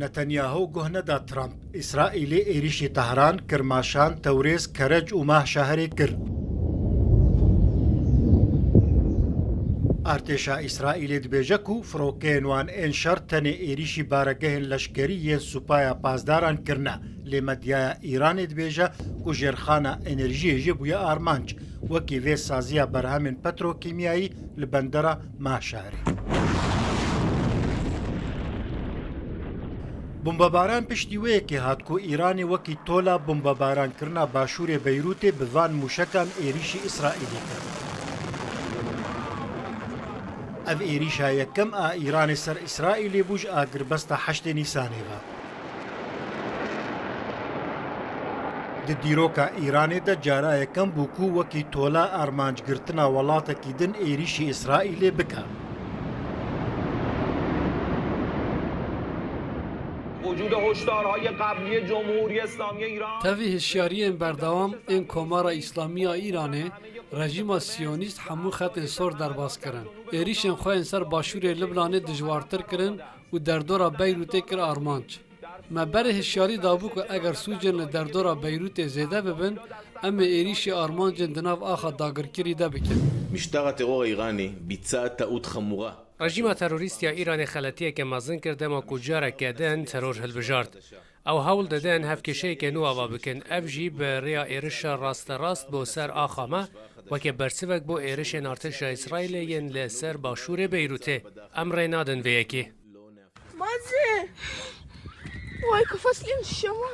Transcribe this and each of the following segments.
نتنياهو گهندا ترامپ إسرائيلي إيريشي طهران كرماشان توريز كرج وماه شهري كر ارتشا إسرائيلي دبيجكو فروكين وان انشر تني إيريشي بارگهن لشكري سوپايا پازداران كرنا لمديا إيران دبيجا كوجرخانا انرجي جيبويا آرمانج وكي في سازيا برهمن بتروكيميائي لبندرة ماه شهري بمباران پشتیوەیەکی هاتکۆ ئیرانی وەکی تۆلا بمبارانکردنا باشوورێ بەیروتێ بڤان موشەکان ئێریشی ئیسرائیلی کرد. ئەv ئێریشا یەکەم ئا ئیرانی سەر ئیسرائیلێ بووژ ئاگربەستە حەشتێ نیسانێڤە. di dîroka Îranê de cara yekem bû ku wekî tola armancgirtina welatekî din êrişî İsraîlê bike. Tevî hişyariyên berdewam ên Komara İslamiya Îranê rejîma Siyonîst hemû xetên sor derbas kirin. Êrişên xwe ên ser başûrê Libnanê dijwartir kirin û derdora Beyrûtê kir armanc. Me berê hişyarî dabû ku eger sûcên li derdora Beyrûtê zêde bibin, em ê êrişî armancên di nav axa dagirkirî de bikin. משטר הטרור האיראני ביצע טעות חמורה. رژیم تروریستی ایران خلطیه که مزن کرده ما کجاره کردن ترور هلبجارد. او هول دادن هفکشه که نو آوا بکن افجی به ریا ایرش راست بو سر آخامه و که برسوک بو ایرش ارتش اسرائیل ین لسر باشور بیروته امر نادن ویکی. وای که فصلین شما.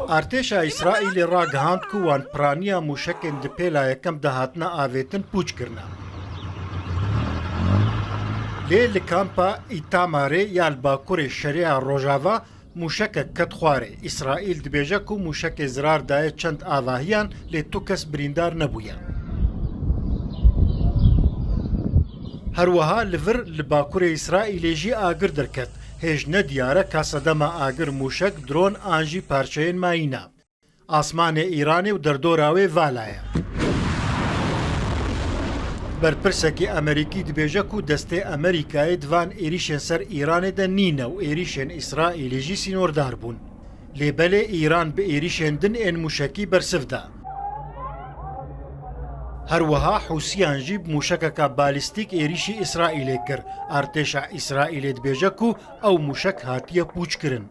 ارتشا اسرائیل راگهاند کو وان پرانیا موشکن د پیلا یکم دهاتنا آویتن پوچ کرنا. لی لکامپا ایتاماره یا الباکور شریع روژاوا موشک کتخواره اسرائیل دبیجه کو موشک زرار دای چند آواهیان لی تو کس بریندار نبویان. هروها لور لباکور اسرائیل جی آگر درکت هیچ ندیاره کاسدما آگر موشک درون آنجی پارچین ماینا. آسمان ایرانی و دردوراوی والایه. برپرسکی امریکی دبیجه کو دسته امریکای دوان ایریشن سر ایران ده نینه و ایریشن اسرائیلی جی سینوردار بون. لیبله ایران به ایریشن دن این موشکی برسف ده. هروها حوسیان جیب موشککا بالیستیک ایریشی اسرائیلی کر. ارتشا اسرائیلی دبیجه کو او موشک هاتیه پوچ کرن.